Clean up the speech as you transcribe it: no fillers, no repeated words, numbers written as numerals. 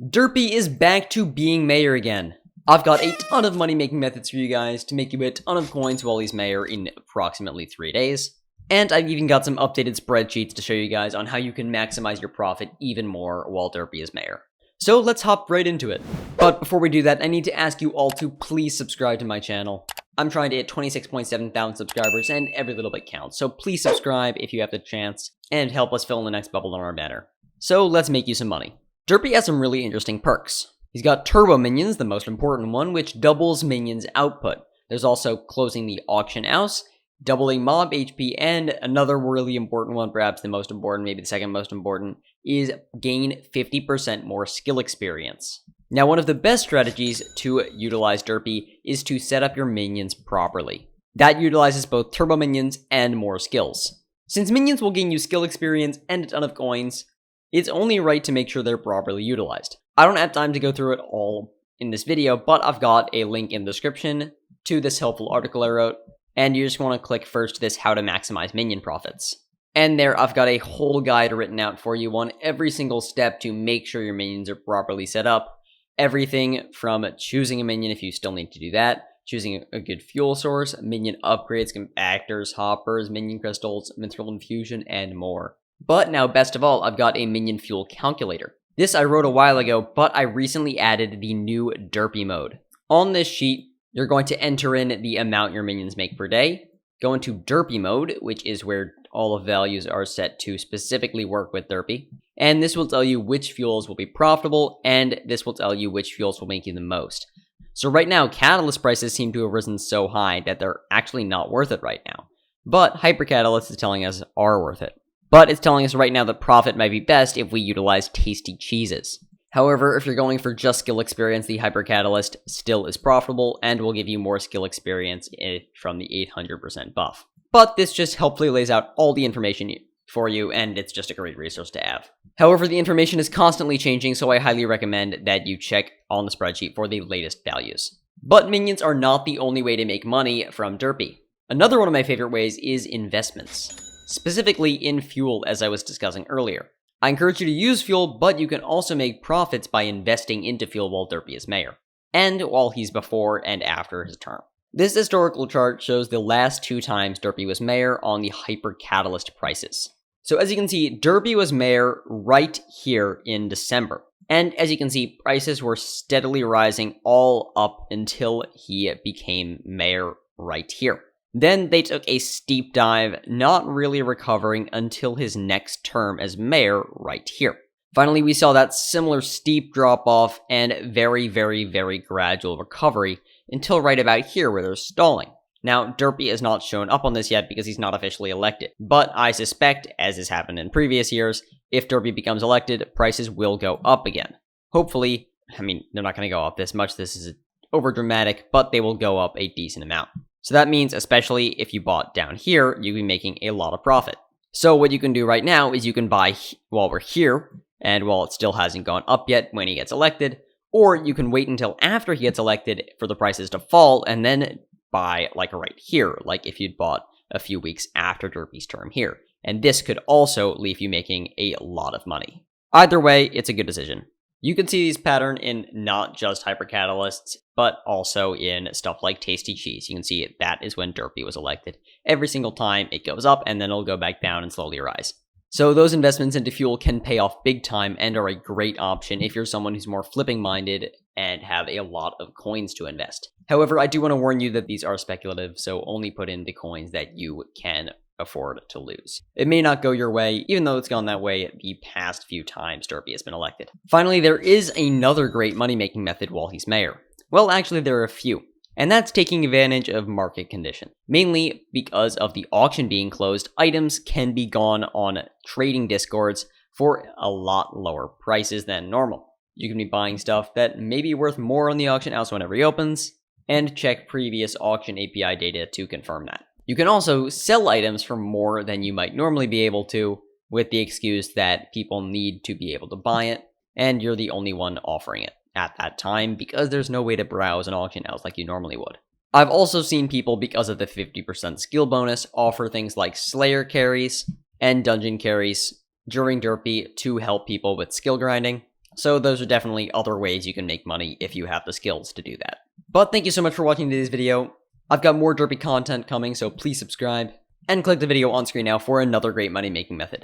Derpy is back to being mayor again. I've got a ton of money making methods for you guys to make you a ton of coins while he's mayor in approximately 3 days. And I've even got some updated spreadsheets to show you guys on how you can maximize your profit even more while Derpy is mayor. So let's hop right into it. But before we do that, I need to ask you all to please subscribe to my channel. I'm trying to hit 26.7 thousand subscribers and every little bit counts, so please subscribe if you have the chance and help us fill in the next bubble on our banner. So let's make you some money. Derpy has some really interesting perks. He's got turbo minions, the most important one, which doubles minions output. There's also closing the auction house, doubling mob HP, and another really important one, perhaps the most important, maybe the second most important, is gain 50% more skill experience. Now, one of the best strategies to utilize Derpy is to set up your minions properly. That utilizes both turbo minions and more skills. Since minions will gain you skill experience and a ton of coins, it's only right to make sure they're properly utilized. I don't have time to go through it all in this video, but I've got a link in the description to this helpful article I wrote, and you just want to click first this how to maximize minion profits. And there I've got a whole guide written out for you on every single step to make sure your minions are properly set up. Everything from choosing a minion if you still need to do that, choosing a good fuel source, minion upgrades, compactors, hoppers, minion crystals, mithril infusion, and more. But now, best of all, I've got a minion fuel calculator. This I wrote a while ago, but I recently added the new Derpy mode. On this sheet, you're going to enter in the amount your minions make per day, go into Derpy mode, which is where all of values are set to specifically work with Derpy, and this will tell you which fuels will be profitable, and this will tell you which fuels will make you the most. So right now, catalyst prices seem to have risen so high that they're actually not worth it right now, but hypercatalyst is telling us are worth it. But it's telling us right now that profit might be best if we utilize tasty cheeses. However, if you're going for just skill experience, the hypercatalyst still is profitable and will give you more skill experience from the 800% buff. But this just helpfully lays out all the information for you, and it's just a great resource to have. However, the information is constantly changing, so I highly recommend that you check on the spreadsheet for the latest values. But minions are not the only way to make money from Derpy. Another one of my favorite ways is investments. Specifically in fuel, as I was discussing earlier. I encourage you to use fuel, but you can also make profits by investing into fuel while Derpy is mayor, and while he's before and after his term. This historical chart shows the last 2 times Derpy was mayor on the hypercatalyst prices. So as you can see, Derpy was mayor right here in December. And as you can see, prices were steadily rising all up until he became mayor right here. Then they took a steep dive, not really recovering until his next term as mayor right here. Finally, we saw that similar steep drop-off and very, very, very gradual recovery until right about here where they're stalling. Now, Derpy has not shown up on this yet because he's not officially elected, but I suspect, as has happened in previous years, if Derpy becomes elected, prices will go up again. Hopefully, I mean, they're not going to go up this much, this is overdramatic, but they will go up a decent amount. So that means, especially if you bought down here, you'll be making a lot of profit. So what you can do right now is you can buy while we're here, and while it still hasn't gone up yet when he gets elected, or you can wait until after he gets elected for the prices to fall, and then buy like right here, like if you'd bought a few weeks after Derpy's term here. And this could also leave you making a lot of money. Either way, it's a good decision. You can see this pattern in not just hypercatalysts, but also in stuff like tasty cheese. You can see that is when Derpy was elected. Every single time it goes up and then it'll go back down and slowly rise. So those investments into fuel can pay off big time and are a great option if you're someone who's more flipping minded and have a lot of coins to invest. However, I do want to warn you that these are speculative, so only put in the coins that you can afford to lose. It may not go your way, even though it's gone that way the past few times Derpy has been elected. Finally, there is another great money-making method while he's mayor. Well, actually, there are a few, and that's taking advantage of market condition. Mainly because of the auction being closed, items can be gone on trading discords for a lot lower prices than normal. You can be buying stuff that may be worth more on the auction house when it reopens, and check previous auction API data to confirm that. You can also sell items for more than you might normally be able to, with the excuse that people need to be able to buy it, and you're the only one offering it at that time because there's no way to browse an auction house like you normally would. I've also seen people, because of the 50% skill bonus, offer things like Slayer carries and dungeon carries during Derpy to help people with skill grinding. So those are definitely other ways you can make money if you have the skills to do that. But thank you so much for watching today's video. I've got more derpy content coming, so please subscribe, and click the video on screen now for another great money making method.